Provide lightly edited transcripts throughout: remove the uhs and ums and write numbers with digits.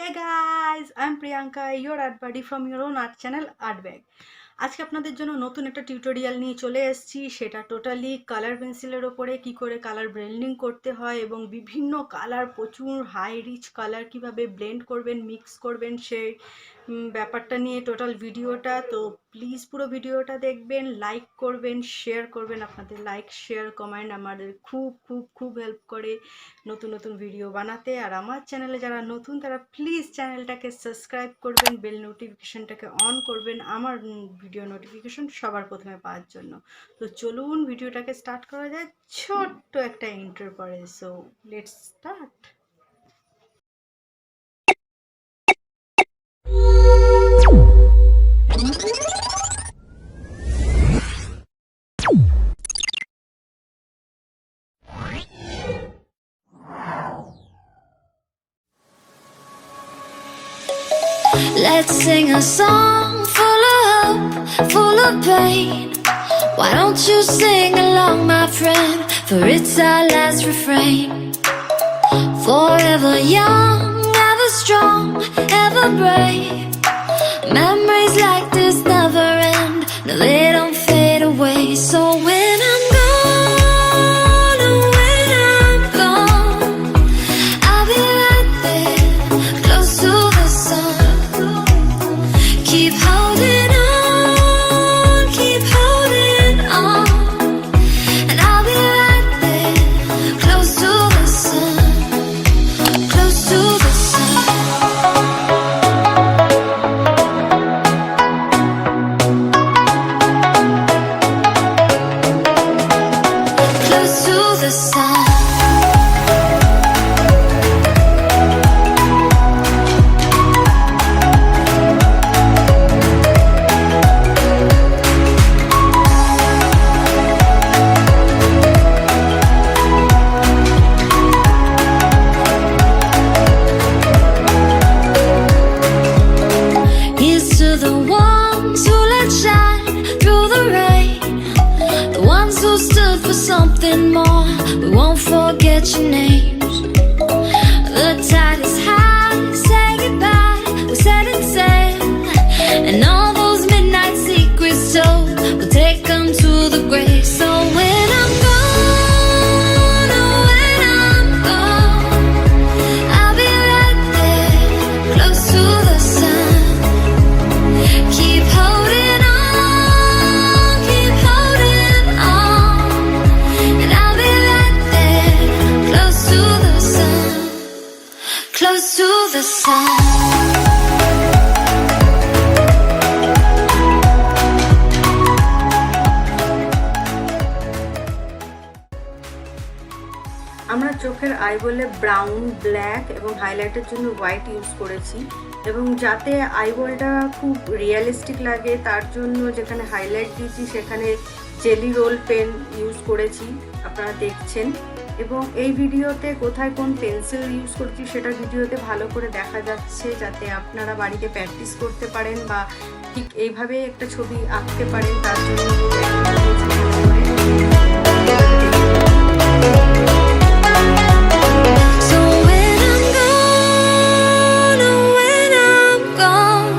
Hey guys, I'm Priyanka, your art buddy from your own art channel Artzbag. আজকে আপনাদের জন্য নতুন একটা টিউটোরিয়াল নিয়ে চলে এসেছি। সেটা টোটালি কালার পেন্সিলের ওপরে কি করে কালার ব্লেন্ডিং করতে হয় এবং বিভিন্ন কালার, প্রচুর হাই রিচ কালার কিভাবে ব্লেন্ড করবেন, মিক্স করবেন, সেই ব্যাপারটা নিয়ে টোটাল ভিডিওটা। তো প্লিজ পুরো ভিডিওটা দেখবেন, লাইক করবেন, শেয়ার করবেন। আপনাদের লাইক, শেয়ার, কমেন্ট আমাদের খুব খুব খুব হেল্প করে নতুন নতুন ভিডিও বানাতে। আর আমার চ্যানেলে যারা নতুন তারা প্লিজ চ্যানেলটাকে সাবস্ক্রাইব করবেন, বেল নোটিফিকেশনটাকে অন করবেন আমার ভিডিও নোটিফিকেশন সবার প্রথমে পাওয়ার জন্য। তো চলুন ভিডিওটাকে স্টার্ট করা যায় ছোট্ট একটা ইন্ট্রোর পরে। So let's start. Let's sing a song full of hope, full of pain. Why don't you sing along, my friend? For it's our last refrain. Forever young, ever strong, ever brave. Memories like this never end. No, they don't fade away. So when I'm gone, oh, when I'm gone, I'll be right there, close to the sun. Keep holding on, keep holding on, and I'll be right there, close to the sun, close to the sun. Close to the sun. Here's to the ones who let shine through the rain, the ones who stood for something more. We won't forget your names. The tide is high, say goodbye, we're setting sail, and all those midnight secrets told, we'll take them to the grave. So when I'm gone, oh, when I'm gone, I'll be right there, close to the sun. Keep holding on, keep holding on, and I'll be right there, close to the sun, close to the sun. আমরা চোখের আইবলে brown, black এবং হাইলাইটের জন্য white use করেছি, এবং যাতে আইবলটা খুব realistic লাগে তার জন্য যেখানে হাইলাইট দিয়েছি সেখানে জেলি রোল পেন ইউজ করেছি, আপনারা দেখছেন। এবং এই ভিডিওতে কোথায় কোন পেন্সিল ইউজ করেছি সেটা ভিডিওতে ভালো করে দেখা যাচ্ছে, যাতে আপনারা বাড়িতে প্র্যাকটিস করতে পারেন বা ঠিক এইভাবে একটা ছবি আঁকতে পারেন, তার জন্য So when I'm gone, oh, when I'm gone,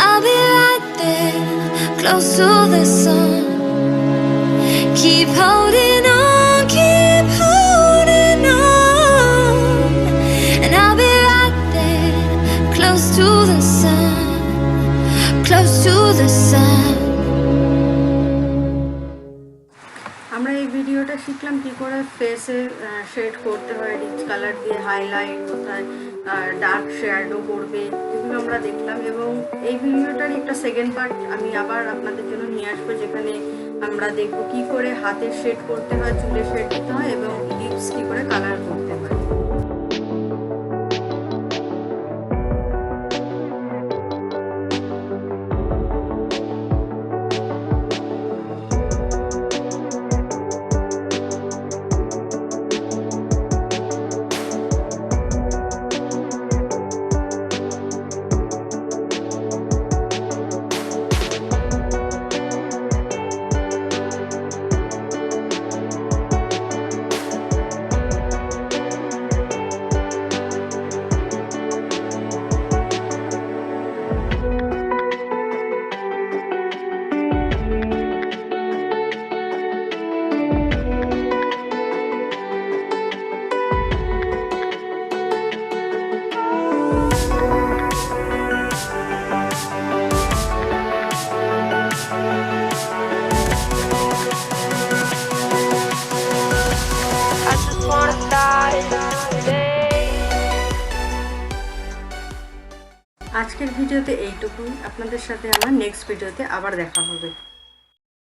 I'll be right there, close to the sun. Keep holding on, keep holding on, and I'll be right there, close to the sun, close to the sun. আমরা এই ভিডিওটা শিখলাম কি করে ফেসে shade করতে হয়, rich colour দিয়ে হাইলাইট, কোথায় ডার্ক শ্যাডো করবে, এগুলো আমরা দেখলাম। এবং এই ভিডিওটার একটা সেকেন্ড পার্ট আমি আবার আপনাদের জন্য নিয়ে আসবো, যেখানে আমরা দেখবো কি করে হাতের শেড করতে হয়, চুলে শেড দিতে হয় এবং লিপস কি করে কালার করতে হয়। আজকের ভিডিওতে এইটুকুই। আপনাদের সাথে আমার নেক্সট ভিডিওতে আবার দেখা হবে।